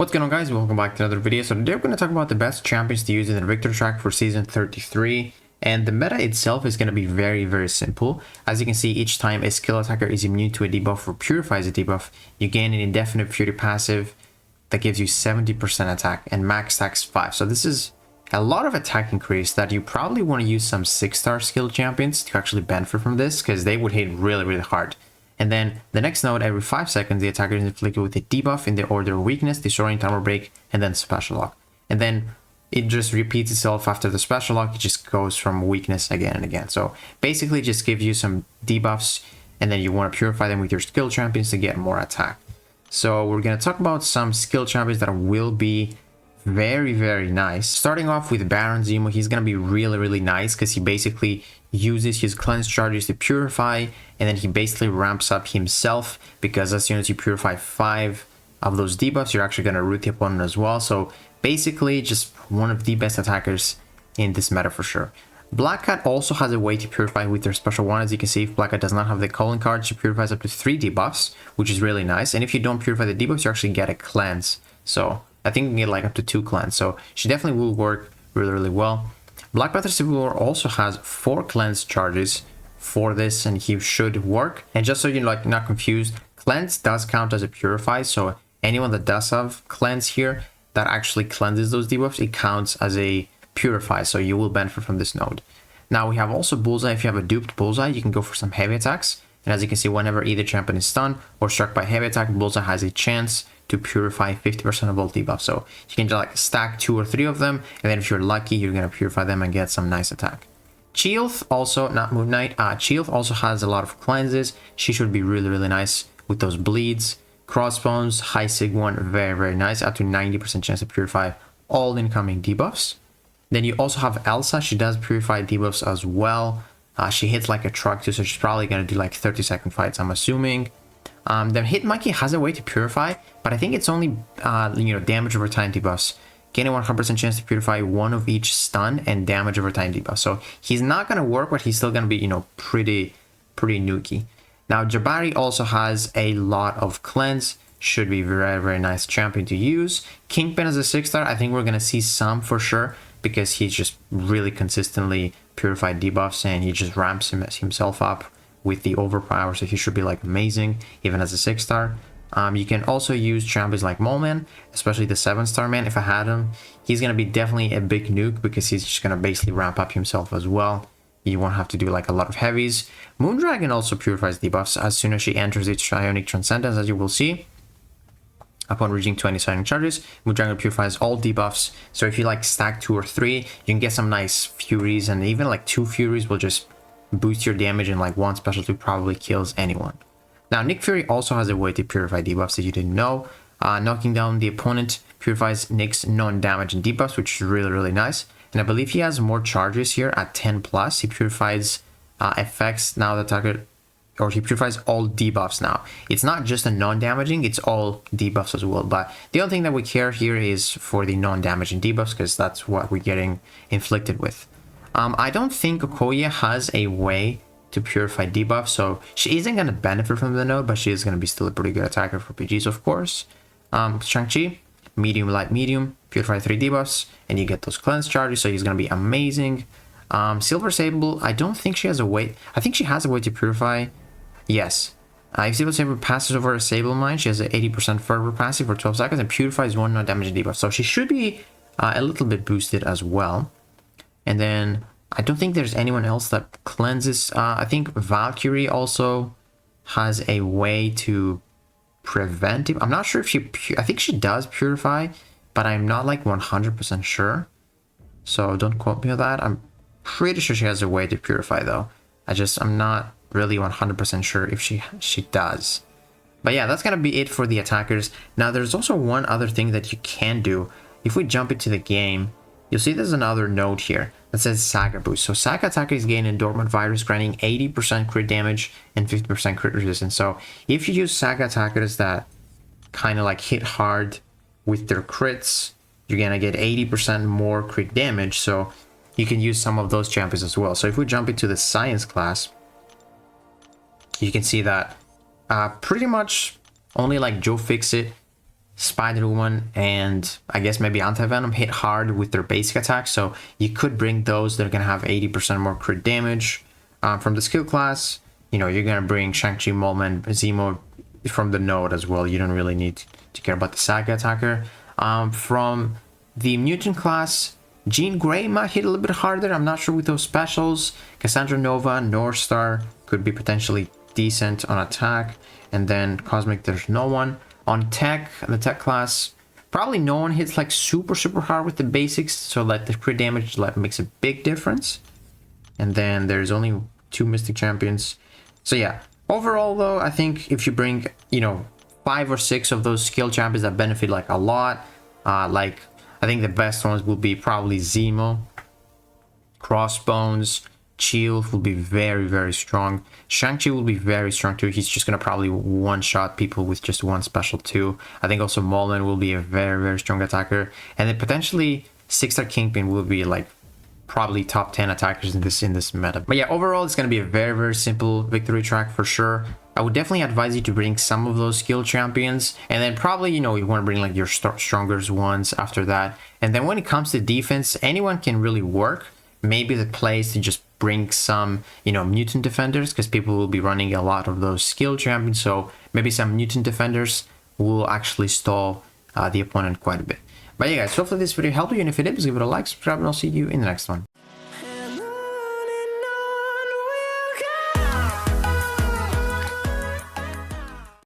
What's going on, guys? Welcome back to another video. So today we're going to talk about the best champions to use in the victory track for season 33, and the meta itself is going to be very simple. As you can see, each time a skill attacker is immune to a debuff or purifies a debuff, you gain an indefinite fury passive that gives you 70% attack and max stacks 5. So this is a lot of attack increase that you probably want to use some 6-star skill champions to actually benefit from this, because they would hit really hard. And then the next node, every 5 seconds, the attacker is inflicted with a debuff in the order of weakness, destroying timer break, and then special lock. And then it just repeats itself after the special lock. It just goes from weakness again and again. So basically just give you some debuffs, and then you want to purify them with your skill champions to get more attack. So we're going to talk about some skill champions that will be very nice. Starting off with Baron Zemo, he's going to be really nice because he basically uses his cleanse charges to purify, and then he basically ramps up himself, because as soon as you purify 5 of those debuffs, you're actually going to root the opponent as well. So basically just one of the best attackers in this meta for sure. Black Cat also has a way to purify with their special one. As you can see, if Black Cat does not have the calling card, she purifies up to 3 debuffs, which is really nice. And if you don't purify the debuffs, you actually get a cleanse. So I think you can get like up to 2 cleanse. So she definitely will work really well. Black Panther Civil War also has 4 cleanse charges for this, and he should work. And just so you're like not confused, cleanse does count as a purify. So anyone that does have cleanse here that actually cleanses those debuffs, it counts as a purify. So you will benefit from this node. Now we have also Bullseye. If you have a duped Bullseye, you can go for some heavy attacks. And as you can see, whenever either champion is stunned or struck by heavy attack, Bullseye has a chance to purify 50% of all debuffs. So you can just like stack 2 or 3 of them, and then if you're lucky, you're gonna purify them and get some nice attack. Chilth also, not Moon Knight, Chilth also has a lot of cleanses. She should be really nice with those bleeds. Crossbones, High Sig one, very nice, up to 90% chance to purify all incoming debuffs. Then you also have Elsa. She does purify debuffs as well. She hits like a truck too, so she's probably gonna do like 30-second fights, I'm assuming. The Hit Monkey has a way to purify, but I think it's only damage over time debuffs. Gaining 100% chance to purify 1 of each stun and damage over time debuff. So he's not gonna work, but he's still gonna be pretty nukey. Now Jabari also has a lot of cleanse. Should be very nice champion to use. Kingpin as a 6-star, I think we're gonna see some for sure, because he's just really consistently purified debuffs, and he just ramps himself up with the overpower, so he should be like amazing even as a 6-star. You can also use champions like Mole Man, especially the 7-star man. If I had him, he's gonna be definitely a big nuke, because he's just gonna basically ramp up himself as well. You won't have to do like a lot of heavies. Moondragon also purifies debuffs as soon as she enters its Ionic Transcendence, as you will see. Upon reaching 20 signing charges, Moondragon purifies all debuffs. So if you like stack 2 or 3, you can get some nice furies, and even like 2 furies will just boost your damage, and like 1 specialty probably kills anyone. Now Nick Fury also has a way to purify debuffs that you didn't know. Knocking down the opponent purifies Nick's non-damage and debuffs, which is really nice. And I believe he has more charges here at 10+. He purifies effects now that target, or he purifies all debuffs now. It's not just a non-damaging, it's all debuffs as well. But the only thing that we care here is for the non-damaging debuffs, because that's what we're getting inflicted with. I don't think Okoye has a way to purify debuffs, so she isn't going to benefit from the node, but she is going to be still a pretty good attacker for PGs, of course. Shang-Chi, medium, light, medium, purify 3 debuffs, and you get those cleanse charges, so he's going to be amazing. Silver Sable, I don't think she has a way. I think she has a way to purify. Yes. If Silver Saber passes over a Sable Mine, she has an 80% fervor passive for 12 seconds and purifies 1 non-damage debuff. So she should be a little bit boosted as well. And then I don't think there's anyone else that cleanses. I think Valkyrie also has a way to prevent it. I'm not sure if she... I think she does purify, but I'm not like 100% sure. So don't quote me on that. I'm pretty sure she has a way to purify though. I'm not really 100% sure if she does. But yeah, that's gonna be it for the attackers. Now there's also one other thing that you can do. If we jump into the game, you'll see there's another node here that says Saga boost. So Saga attackers gain Endormant Virus, granting 80% crit damage and 50% crit resistance. So if you use Saga attackers that kind of like hit hard with their crits, you're gonna get 80% more crit damage. So you can use some of those champions as well. So if we jump into the science class, you can see that pretty much only like Joe Fixit, Spider-Woman and I guess maybe Anti-Venom hit hard with their basic attack, so you could bring those that are going to have 80% more crit damage. From the skill class, you know, you're going to bring Shang-Chi, Molman, Zemo from the node as well. You don't really need to care about the Saga attacker. From the mutant class, Jean Grey might hit a little bit harder. I'm not sure with those specials. Cassandra Nova, North Star could be potentially decent on attack. And then Cosmic, there's no one. On tech, the tech class, probably no one hits like super hard with the basics, so like the crit damage like makes a big difference. And then there's only 2 Mystic Champions. So yeah, overall though, I think if you bring, you know, 5 or 6 of those skill champions that benefit like a lot, like I think the best ones will be probably Zemo, Crossbones, Shield will be very strong. Shang-Chi will be very strong too. He's just gonna probably one-shot people with just one special too. I think also Molman will be a very strong attacker, and then potentially 6-star Kingpin will be like probably top 10 attackers in this meta. But yeah, overall it's gonna be a very simple victory track for sure. I would definitely advise you to bring some of those skill champions, and then probably, you know, you want to bring like your strongest ones after that. And then when it comes to defense, anyone can really work. Maybe the play is to just bring some, you know, mutant defenders, because people will be running a lot of those skill champions. So maybe some mutant defenders will actually stall the opponent quite a bit. But yeah guys, hopefully this video helped you, and if it did, please give it a like, subscribe, and I'll see you in the next one.